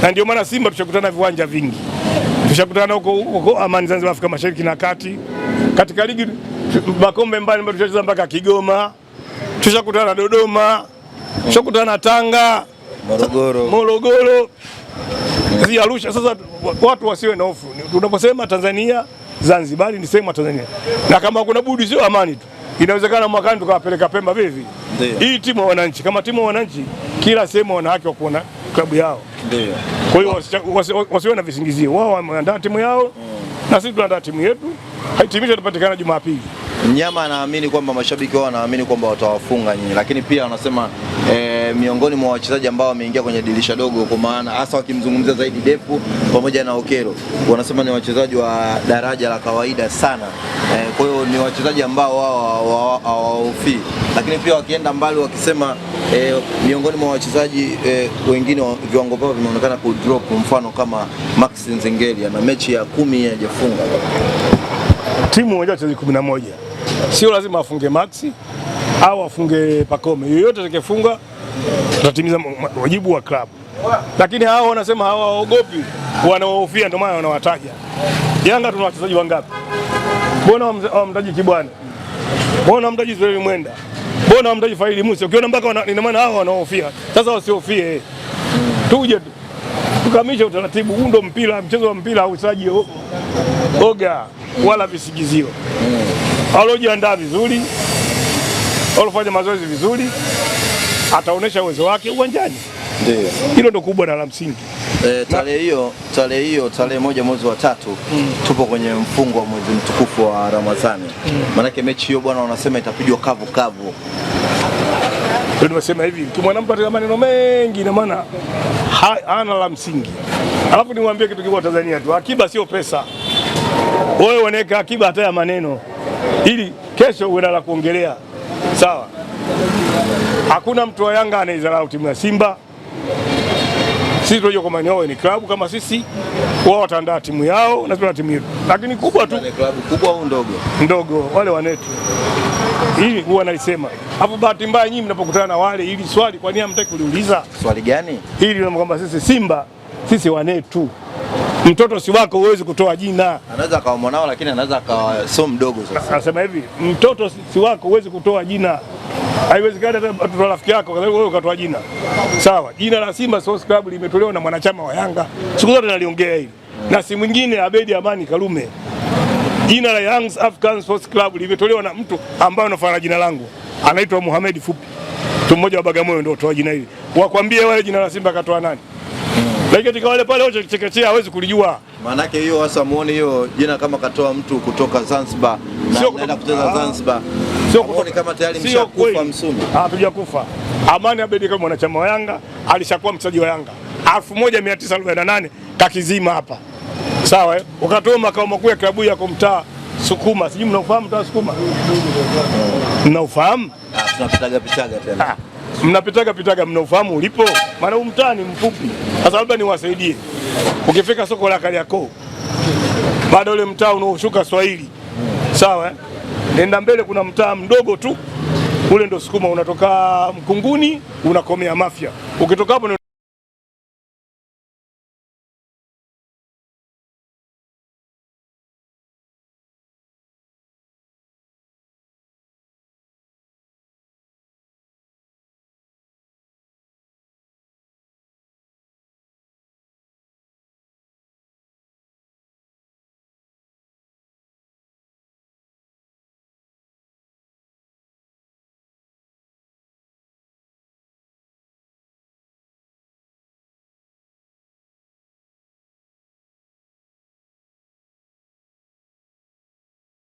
Na ndio maana Simba tushakutana viwanja vingi. Tushakutana huko Amani Zanzibar, Afrika Mashariki na Kati. Katika ligi makombe mbalimbali tushacheza mpaka Kigoma. Tushakutana Dodoma. Tushakutana Tanga, Morogoro. Arusha. Sasa watu wasiwe na hofu. Tunaposema Tanzania, Zanzibar ni sehemu ya Tanzania. Na kama kuna budi sio Amani tu. Inawezekana mwakani tukawapeleka Pemba vivi. Hii timu ya wananchi, kama timu ya wananchi kila sehemu wana haki wa kuona klabu yao. Ndio. Kwa hiyo wasiwe na visingizio. Wao wameandaa timu yao na sisi tunaandaa timu yetu. Haitimisha tupatikana Jumapili. Mnyama anaamini kwamba mashabiki wao wanaamini kwamba watawafunga nyinyi, lakini pia wanasema miongoni mwa wachezaji ambao wameingia kwenye dirisha dogo, kwa maana hasa wakimzungumzia zaidi Depu pamoja na Okero, wanasema ni wachezaji wa daraja la kawaida sana. Kwa hiyo ni wachezaji ambao wao hawahofii, lakini pia wakienda mbali wakisema miongoni mwa wachezaji wengine viwango vyao vimeonekana ku drop, mfano kama Max Nzengeli na mechi ya 10 hajafunga. Timu moja wachezaji 11. Sio lazima afunge Maxi au afunge Pacome. Yoyote atakayefunga tutatimiza wajibu wa klabu. Lakini hao wanasema hawaogopi, wanaohofia, ndio maana wanawataja. Yanga tuna wachezaji wangapi? Mbona wamtaji Kibwana? Mbona wamtaji Zoe Mwenda? Mbona wamtaji Faili Musa? Ukiona mpaka ina maana hao wanaohofia. Sasa wasihofie. Tuje tukamilishe utaratibu. Huu ndio mpira, mchezo wa mpira hausaji oga wala visigizio. Alojiandaa vizuri, alofanya mazoezi vizuri, ataonesha uwezo wake uwanjani. Ndio. Hilo ndo kubwa na la msingi. Tarehe 1 mwezi wa 3 tupo kwenye mfungo wa mwezi mtukufu wa Ramadhani. Maana mechi hiyo bwana wanasema itapigwa kavu kavu. Ndio nimesema hivi, kimwana mtu atakama maneno mengi ina maana hana la msingi. Alafu niwaambie kitu kibwa Tanzania tu, akiba sio pesa. Wewe wanaweka akiba hata ya maneno ili kesho uwe na kuongelea. Sawa? Hakuna mtu wa Yanga anaidharau timu ya Simba. Sisi tunajua kwamba wao ni klabu kama sisi, wao wataandaa timu yao na tuna timu yetu. Lakini kubwa tu, ni klabu kubwa au ndogo? Ndogo, wale wanetu. Hili huwa naisema. Hapo bahati mbaya nyinyi mnapokutana na wale, ili swali kwa nini hamtaki kuliuliza? Swali gani? Hili ni kwamba sisi Simba, sisi wanetu. Mtoto si wako huwezi kutoa jina. Anaweza akawa mwanao lakini anaweza akawa sio mdogo sasa. Anasema hivi, mtoto si wako huwezi kutoa jina. Haiwezekani hata mtoto rafiki yako wewe ukatoa jina. Sawa, jina la Simba Sports Club limetolewa na mwanachama wa Yanga. Siku zote naliongea hili. Na si mwingine Abedi Amani Karume. Jina la Young African Sports Club limetolewa na mtu ambaye anafanana jina langu. Anaitwa Mohamed Fupi. Mtu mmoja wa Bagamoyo ndio toa jina hili. Wakwambie wale jina la Simba katoa nani? Lakini katika wale pale wote chekechea hawezi kulijua. Maana yake hiyo hasa muone hiyo jina kama katoa mtu kutoka Zanzibar na anaenda kucheza Zanzibar. Sio muone kama tayari mshakufa Msumi. Hatujakufa. Amani Abedi kama mwanachama wa Yanga alishakuwa mchezaji wa Yanga 1948 kakizima hapa. Sawa wakatoa makao makuu ya klabu ya kumtaa Sukuma. Sijui mnaofahamu mtaa Sukuma? Mnaofahamu? Tunapitaga tena. Mnapitaga mnaofahamu ulipo? Maana huu mtaa ni mfupi. Sasa labda niwasaidie. Ukifika soko la Kariakoo, baada ule mtaa unaoshuka Swahili. Sawa nenda mbele kuna mtaa mdogo tu. Ule ndo Sukuma, unatoka Mkunguni unakomea Mafia. Ukitoka hapo